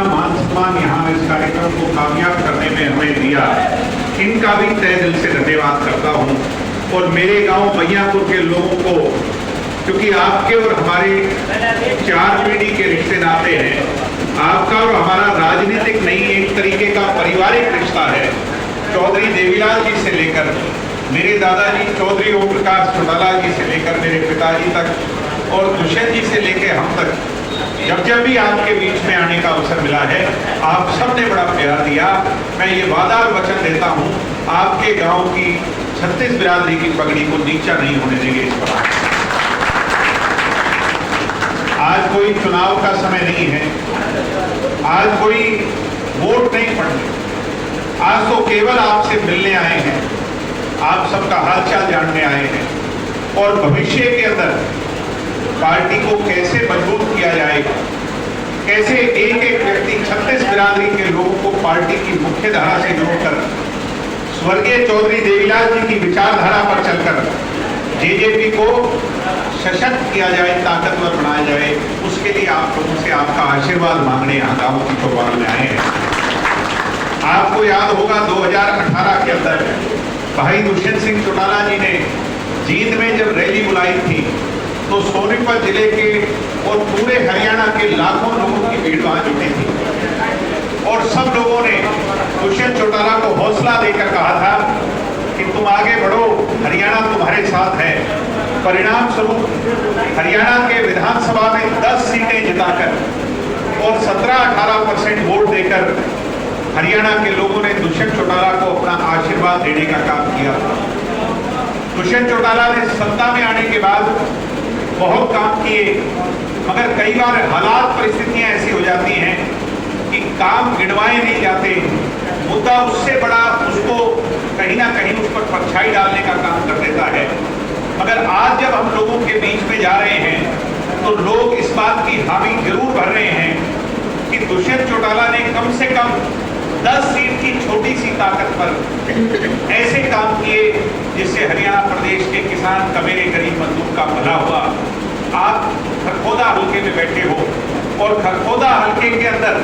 मान सम्मान यहाँ इस कार्यक्रम को कामयाब करने में हमें दिया, इनका भी तहे दिल से धन्यवाद करता हूँ। और मेरे गांव मैयापुर के लोगों को, क्योंकि आपके और हमारे 4 पीढ़ी के रिश्ते नाते हैं, आपका और हमारा राजनीतिक नहीं, एक तरीके का पारिवारिक रिश्ता है। चौधरी देवीलाल जी से लेकर मेरे दादाजी चौधरी ओम प्रकाश चौटाला जी से लेकर मेरे पिताजी तक और दुष्यंत जी से लेकर हम तक, जब भी आपके बीच में आने का अवसर मिला है, आप सबने बड़ा प्यार दिया। मैं ये वादा और वचन देता हूँ, आपके गांव की 36 बिरादरी की पगड़ी को नीचा नहीं होने देंगे इस पर। आज कोई चुनाव का समय नहीं है, आज कोई वोट नहीं पड़ने, आज तो केवल आपसे मिलने आए हैं, आप सबका हालचाल जानने आए हैं और भविष्य के अंदर पार्टी को कैसे मजबूत किया जाएगा, कैसे एक एक व्यक्ति 36 बिरादरी के लोगों को पार्टी की मुख्य धारा से जोड़कर स्वर्गीय चौधरी देवीलाल जी की विचारधारा पर चलकर जेजेपी को सशक्त किया जाए, ताकतवर बनाया जाए, उसके लिए आप लोगों से आपका आशीर्वाद मांगने यहाँ गाँव की चौपाल में आए हैं। आपको याद होगा 2018 के अंदर भाई दुष्यंत सिंह चौटाला जी ने जींद में जब रैली बुलाई थी तो सोनीपत जिले के और पूरे हरियाणा के लाखों लोगों की भीड़ वहां जुटी थी और सब लोगों ने दुष्यंत चौटाला को हौसला देकर कहा था कि तुम आगे बढ़ो, हरियाणा तुम्हारे साथ है। परिणाम स्वरूप हरियाणा के विधानसभा में 10 सीटें जिताकर और 17-18% वोट देकर हरियाणा के लोगों ने दुष्यंत चौटाला को अपना आशीर्वाद देने का काम किया था। दुष्यंत चौटाला ने सत्ता में आने के बाद बहुत काम किए, मगर कई बार हालात परिस्थितियां ऐसी हो जाती हैं कि काम गिनवाए नहीं जाते, मुद्दा उससे बड़ा उसको कहीं ना कहीं उस पर परछाई डालने का काम कर देता है। मगर आज जब हम लोगों के बीच में जा रहे हैं तो लोग इस बात की हामी जरूर भर रहे हैं कि दुष्यंत चौटाला ने कम से कम 10 सीट की छोटी सी ताकत पर ऐसे काम किए जिससे हरियाणा प्रदेश के किसान का, मेरे गरीब मजदूर का भला हुआ। आप खरखोदा हल्के में बैठे हो और खरखोदा हल्के के अंदर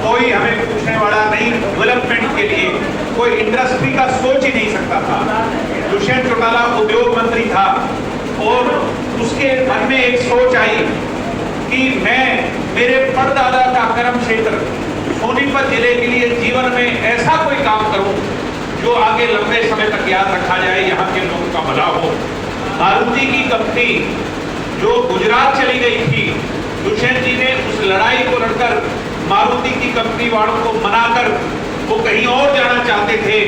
कोई हमें पूछने वाला नहीं, डेवलपमेंट के लिए कोई इंडस्ट्री का सोच ही नहीं सकता था। दुष्यंत चौटाला उद्योग मंत्री था और उसके मन में एक सोच आई कि मैं मेरे परदादा का कर्म क्षेत्र सोनीपत जिले के लिए जीवन में ऐसा कोई काम करूं जो आगे लंबे समय तक याद रखा जाए, यहाँ के लोगों का भला हो। मारुति की कंपनी जो गुजरात चली गई थी, दुष्यंत जी ने उस लड़ाई को लड़कर मारुति की कंपनी वालों को मनाकर, वो कहीं और जाना चाहते थे,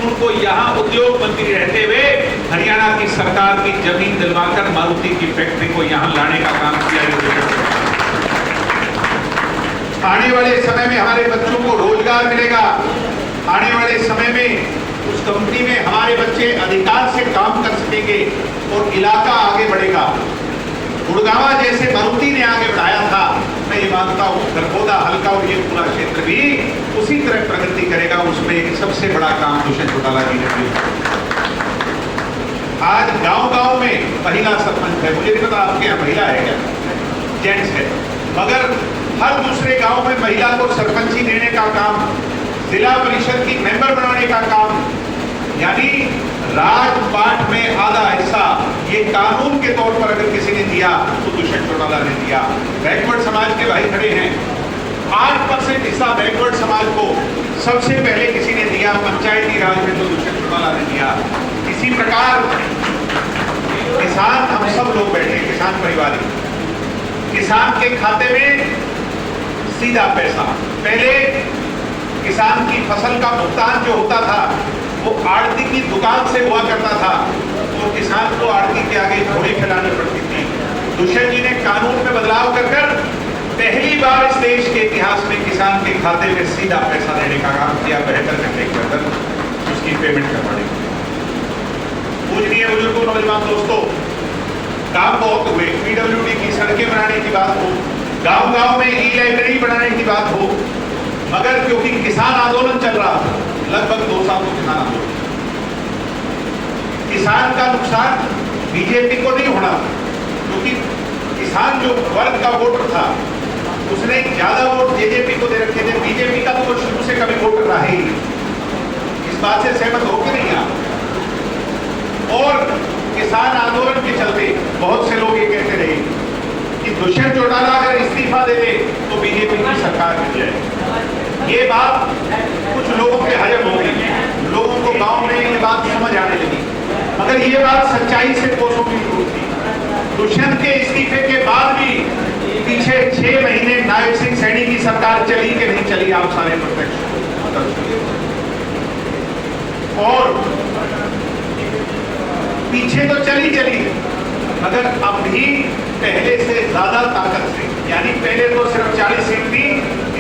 उनको यहाँ उद्योग मंत्री रहते हुए हरियाणा की सरकार की जमीन दिलवाकर मारुति की फैक्ट्री को यहाँ लाने का काम किया। आने वाले समय में हमारे बच्चों को रोजगार मिलेगा, आने वाले समय में उस कंपनी में हमारे बच्चे अधिकार से काम कर सकेंगे और इलाका आगे बढ़ेगा। गुड़गावा जैसे मारुति ने आगे बढ़ाया था, मैं ये मानता हूँ खरखोदा हल्का और ये पूरा क्षेत्र भी उसी तरह प्रगति करेगा। उसमें एक सबसे बड़ा काम दुष्यंत चौटाला जी ने किया। आज गांव-गांव में महिला सरपंच है, मुझे नहीं पता आपके यहाँ महिला है क्या, जेंट्स है, मगर हर दूसरे गांव में महिला को सरपंची देने का काम, जिला परिषद की मेंबर बनाने का काम, यानी राजपाट में आधा हिस्सा ये कानून के तौर पर अगर किसी ने दिया तो दुष्यंत चौटाला ने दिया। बैकवर्ड समाज के भाई खड़े हैं, 8% हिस्सा बैकवर्ड समाज को सबसे पहले किसी ने दिया, पंचायती राज में तो दुष्यंत चौटाला ने दिया। इसी प्रकार किसान, हम सब लोग बैठे किसान परिवार, किसान के खाते में सीधा पैसा, पहले किसान की फसल का भुगतान जो होता था वो आड़ती की दुकान से हुआ करता था, तो किसान को आड़ती के आगे घोड़ी फैलानी पड़ती थी। दुष्यंत जी ने कानून में बदलाव कर पहली बार इस देश के इतिहास में किसान के खाते में सीधा पैसा देने का काम किया, बेहतर करने के अंदर उसकी पेमेंट करवाने। पूजनीय बुजुर्गों, नौजवान दोस्तों, काम बहुत हुए, पीडब्ल्यूडी की सड़कें बनाने की बात हो, गांव-गांव में ई-लाइब्रेरी बनाने की बात हो, मगर क्योंकि किसान आंदोलन चल रहा था, लगभग 2 साल तो किसान आंदोलन, किसान का नुकसान बीजेपी को नहीं होना, क्योंकि किसान जो वर्ग का वोटर था उसने ज्यादा वोट जेजेपी को दे रखे थे। बीजेपी का तो वो शुरू से कभी वोट रहा ही नहीं। इस बात से सहमत हो कि नहीं आप? और किसान आंदोलन के चलते बहुत से लोग ये कहते रहे कि दुष्यंत चौटाला अगर इस्तीफा दे दे तो बीजेपी की सरकार मिल जाए। ये बात कुछ लोगों के हजम हो गई, लोगों को गांव में ये बात समझ आने लगी, मगर ये बात सच्चाई से कोसों की दूर थी। दुष्यंत के इस्तीफे के बाद भी पीछे 6 महीने नायब सिंह सैनी की सरकार चली कि नहीं चली, आप सारे प्रत्यक्ष। और पीछे तो चली मगर अब भी पहले से ज्यादा ताकत से, यानी पहले तो सिर्फ 40 सीट थी,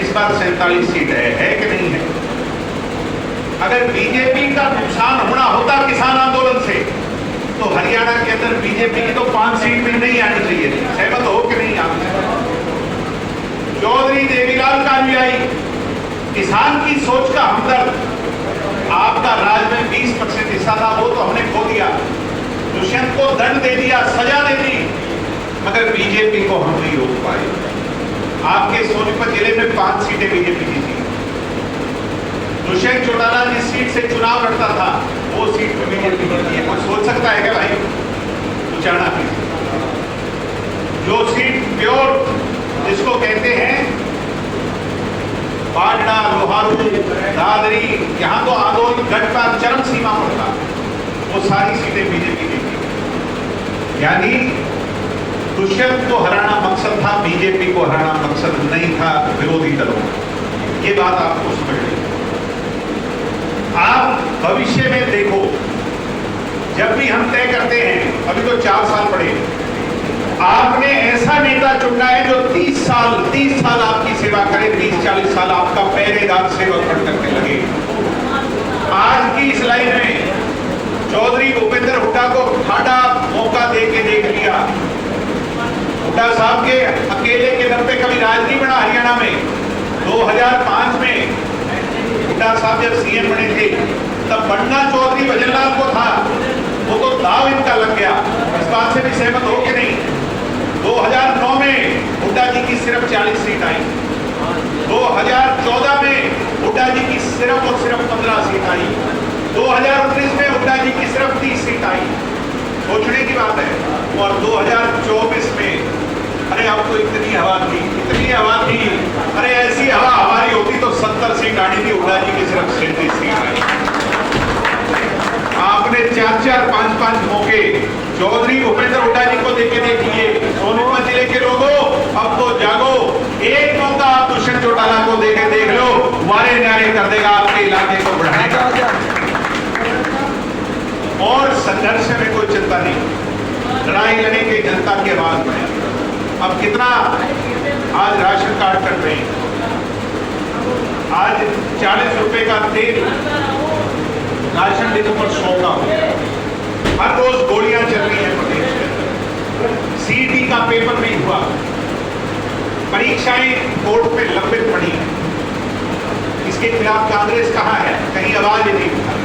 इस बार 47 सीट है कि नहीं है? अगर बीजेपी का नुकसान होना होता किसान आंदोलन से तो हरियाणा के अंदर बीजेपी की तो 5 सीट भी नहीं आनी चाहिए थी। सहमत हो कि नहीं आप? चौधरी देवीलाल का अनुयायी, किसान की सोच का हमदर्द, आपका राज में 20% हिस्सा था, वो तो हमने खो दिया। दुष्यंत को दंड दे दिया, सजा दे दी, मगर बीजेपी को हम नहीं रोक पाए। आपके सोनीपत जिले में 5 सीटें बीजेपी की थी। दुष्यंत चौटाला जिस सीट से चुनाव लड़ता था वो सीट पर बीजेपी की थी। कोई सोच सकता है क्या भाई? उचाना की जो सीट प्योर जिसको कहते हैं पाटना, लोहारू, दादरी, यहां तो आंदोलन गढ़ का चरम सीमा पर था, वो सारी सीटें बीजेपी की थी। यानी दुष्यंत को हराना मकसद था, बीजेपी को हराना मकसद नहीं था विरोधी दलों। ये बात आपको समझनी। आप भविष्य में देखो, जब भी हम तय करते हैं, अभी तो 4 साल पड़े, आपने ऐसा नेता चुनना है जो 30 साल आपकी सेवा करे, 30-40 साल आपका पहरेदार सेवक बन करके लगे। आज की इस लाइन में चौधरी भूपेंद्र हुड्डा को ठाडा मौका दे के देख लिया। हुड्डा साहब के अकेले के दम पे कभी राज नहीं बना हरियाणा में। 2005 में हुड्डा साहब जब सीएम बने थे तब बन्ना चौधरी भजनलाल को था, वो तो दाव इनका लग गया। इस बात से भी सहमत हो कि नहीं? 2009 में हुड्डा जी की सिर्फ 40 सीट आई, 2014 में हुड्डा जी की सिर्फ और सिर्फ 15 सीट आई, 2019 में हुड्डा जी की सिर्फ 30 सीट आई। सोचने की बात है। और 2024 में अरे अब तो इतनी हवा थी, अरे ऐसी हवा हमारी होती तो 70 सीट आनी थी, हुड्डा जी की सिर्फ 37 सीट आई। आपने 4-4, 5-5 मौके चौधरी भूपेंद्र हुड्डा जी को देके देख लिए। सोनीपत जिले के लोगों, अब तो जागो, एक मौका आप दुष्यंत चौटाला को देके देख लो, वारे न्यारे कर देगा, आपके इलाके को बढ़ाएगा। और संघर्ष में कोई चिंता नहीं, लड़ाई लड़ेंगे जनता की आवाज में। अब कितना आज राशन कार्ड कट रहे हैं, आज 40 रुपए का तेल राशन डिपो पर 100 का हो गया। हर रोज गोलियां चल रही हैं प्रदेश में। सीटी का पेपर नहीं हुआ, परीक्षाएं कोर्ट में लंबित पड़ी हैं। इसके खिलाफ कांग्रेस कहां है? कहीं आवाज नहीं उठा।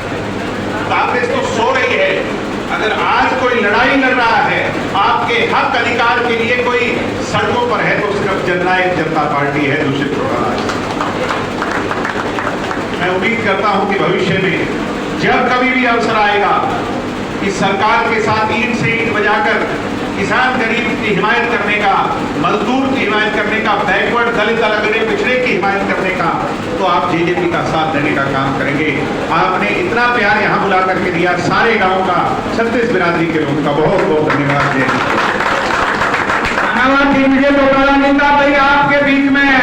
कांग्रेस तो सो रही है। अगर आज कोई लड़ाई लड़ रहा है आपके हक अधिकार के लिए, कोई सड़कों पर है, तो सिर्फ जननायक जनता पार्टी है, दुष्यंत चौटाला। मैं उम्मीद करता हूं कि भविष्य में जब कभी भी अवसर आएगा कि सरकार के साथ ईंट से ईंट बजाकर किसान गरीब की हिमायत करने का, मजदूर की हिमायत करने का, बैकवर्ड दलित अगड़े पिछड़े की हिमायत करने का, तो आप जेजेपी का साथ देने का काम करेंगे। आपने इतना प्यार यहाँ बुला करके दिया, सारे गांव का, 36 बिरादरी के लोगों का बहुत बहुत धन्यवाद। धन्यवाद। मुझे चौटाला नेता भाई आपके बीच में